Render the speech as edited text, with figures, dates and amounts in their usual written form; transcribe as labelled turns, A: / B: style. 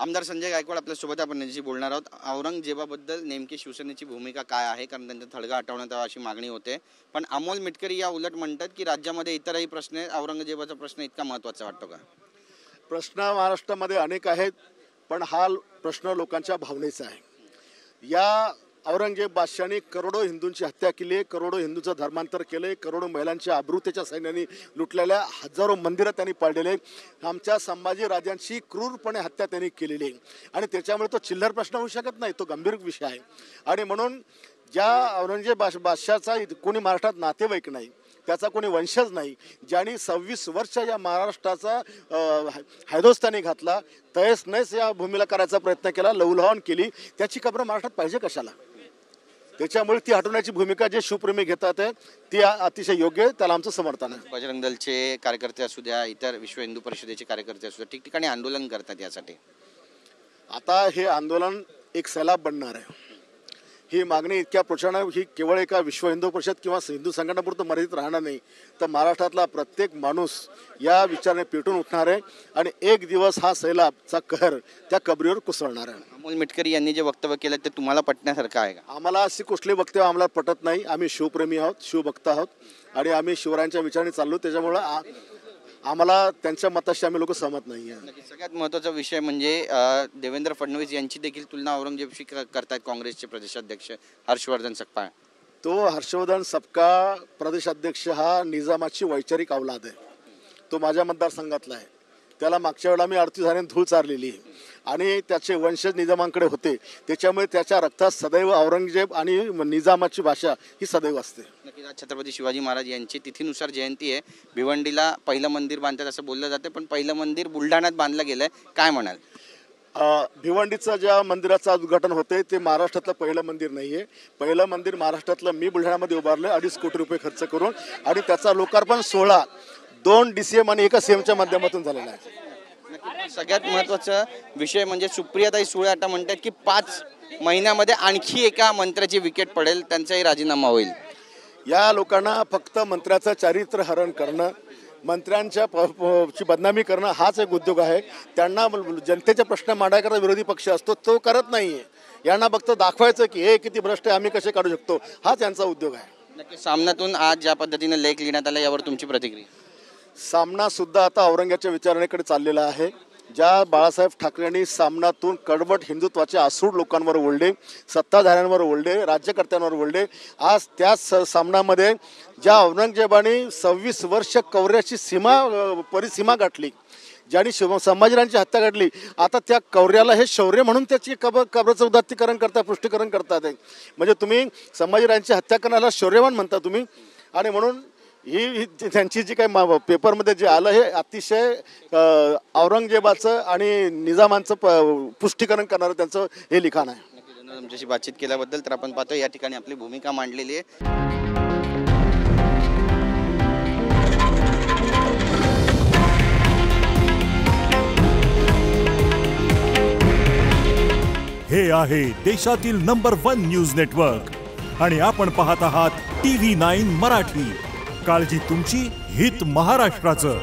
A: आमदार संजय गायकवाड आपल्यासोबत आपण यांच्याशी बोलणार आहोत। औरंगजेबाबद्दल नेमकी शिवसेनेची भूमिका काय आहे, कारण त्यांचा थडगा हटवण्यात यावा अशी मागणी होते, पण अमोल मिटकरी या उलट म्हणतात की राज्यामध्ये इतरही प्रश्न आहेत, औरंगजेबाचा प्रश्न इतका महत्त्वाचा वाटतो का?
B: प्रश्न महाराष्ट्रामध्ये अनेक आहेत, पण हा प्रश्न लोकांच्या भावनेचा आहे। या औरंगजेब बादशाहाने करोडो हिंदूंची हत्या केली, करोडो हिंदूंचं धर्मांतर केले, करोडो महिलांच्या अब्रू त्याच्या सैन्याने लुटलेल्या, हजारो मंदिरं त्यांनी पाडलेले, आमच्या संभाजी राजांची क्रूरपणे हत्या त्यांनी केलेली आहे आणि त्याच्यामुळे तो चिल्लर प्रश्न होऊ शकत नाही, तो गंभीर विषय आहे। आणि म्हणून ज्या औरंगजेब बादशाहाचा कोणी महाराष्ट्रात नातेवाईक नाही, त्याचा कोणी वंशज नाही, ज्यांनी 26 वर्ष या महाराष्ट्राचा हैदोस्तानी घातला, तैस नैस या भूमीला करायचा प्रयत्न केला, लवलहान केली, त्याची कब्र महाराष्ट्रात पाहिजे कशाला? त्याच्यामुळे ती हटवण्याची भूमिका जे शिवप्रेमी घेतात ती अतिशय योग्य आहे, त्याला आमचं समर्थन आहे।
A: बजरंग दलचे कार्यकर्ते असू द्या, इतर विश्व हिंदू परिषदेचे कार्यकर्ते असू द्या, ठिकठिकाणी आंदोलन करतात यासाठी।
B: आता हे आंदोलन एक सैलाब बनणार आहे। ही मागणी इतक्या प्रचंड ही केवळ एका विश्व हिंदू परिषद किंवा हिंदू संघटनापुरतं मर्यादित राहणार नाही, तर महाराष्ट्रातला प्रत्येक माणूस या विचाराने पेटून उठणार आहे आणि एक दिवस हा सैलाबचा कहर त्या कबरीवर कोसळणार आहे।
A: अमोल मिटकरी यांनी जे वक्तव्य केलं ते तुम्हाला पटण्यासारखं आहे का?
B: आम्हाला अशी कुठली वक्तव्य आम्हाला पटत नाही। आम्ही शिवप्रेमी आहोत, शिवभक्त आहोत आणि आम्ही शिवरायांच्या विचाराने चाललो, त्याच्यामुळे आम्हाला त्यांच्या मताशी आम्ही लोक सहमत नाही आहे।
A: सगळ्यात महत्त्वाचा विषय म्हणजे देवेंद्र फडणवीस यांची देखील तुलना औरंगजेबशी करतायत काँग्रेसचे प्रदेशाध्यक्ष हर्षवर्धन सपकाळ।
B: तो हर्षवर्धन सपकाळ प्रदेशाध्यक्ष हा निजामाची वैचारिक औलाद आहे, तो माझ्या मतदारसंघातला आहे, त्याला मागच्या वेळेला मी 38 झाल्याने धूळ चारलेली आहे आणि त्याचे वंशज निजामांकडे होते, त्याच्यामुळे त्याच्या रक्तात सदैव औरंगजेब आणि निजामाची भाषा ही सदैव असते।
A: नक्कीच आज छत्रपती शिवाजी महाराज यांची तिथीनुसार जयंती आहे, भिवंडीला पहिलं मंदिर बांधतात असं बोललं जातं, पण पहिलं मंदिर बुलढाण्यात बांधलं गेलंय, काय म्हणाल?
B: भिवंडीचं ज्या मंदिराचं उद्घाटन होते ते महाराष्ट्रातलं पहिलं मंदिर नाही आहे। पहिलं मंदिर महाराष्ट्रातलं मी बुलढाण्यामध्ये उभारलं 2.5 कोटी रुपये खर्च करून आणि त्याचा लोकार्पण सोहळा 2 DCM आणि 1 CMच्या माध्यमातून झालेला आहे।
A: सगळ्यात महत्त्वाचा विषय म्हणजे सुप्रियाताई सुळे आता म्हणतात की 5 महिन्यामध्ये आणखी एका मंत्र्याची विकेट पडेल, त्यांचाही राजीनामा होईल।
B: या लोकांना फक्त मंत्र्याचं चारित्र्य हरण करणं, मंत्र्यांच्या ची बदनामी करणं हाच एक उद्योग आहे। त्यांना जनतेचे प्रश्न मांडायकरता विरोधी पक्ष असतो, तो करत नाही आहे। यांना फक्त दाखवायचं की हे किती भ्रष्ट आहे, आम्ही कसे काढू शकतो, हाच यांचा उद्योग आहे।
A: नक्की सामनातून आज ज्या पद्धतीने लेख लिहिण्यात आला यावर तुमची प्रतिक्रिया?
B: सामना सुद्धा आता औरंगजेबाच्या विचारणेकडे चाललेला आहे। ज्या बाळासाहेब ठाकरेंनी सामनातून कडवट हिंदुत्वाचे आसूड लोकांवर ओढले, सत्ताधाऱ्यांवर ओढले, राज्यकर्त्यांवर ओढले, आज त्याच सामनामध्ये ज्या औरंगजेबाने 26 वर्ष कौर्याची परिसीमा गाठली, ज्यांनी संभाजीराजांची हत्या घडली, आता त्या कौर्याला हे शौर्य म्हणून त्याची कब्रचं उदात्तीकरण करता, पुष्टीकरण करतात। म्हणजे तुम्ही संभाजीराजांची हत्या करण्याला शौर्यवान म्हणता तुम्ही, आणि म्हणून ही त्यांची जी काही पेपरमध्ये जे आलं हे अतिशय औरंगजेबाचं आणि निजामांचं पुष्टीकरण करणारं त्यांचं हे लिखाण आहे।
A: तुमच्याशी बातचीत केल्याबद्दल। तर आपण पाहतो या ठिकाणी आपली भूमिका मांडलेली आहे।
C: हे आहे देशातील नंबर 1 न्यूज नेटवर्क आणि आपण पाहत आहात TV9 मराठी। काळजी तुमची, हित महाराष्ट्राचं।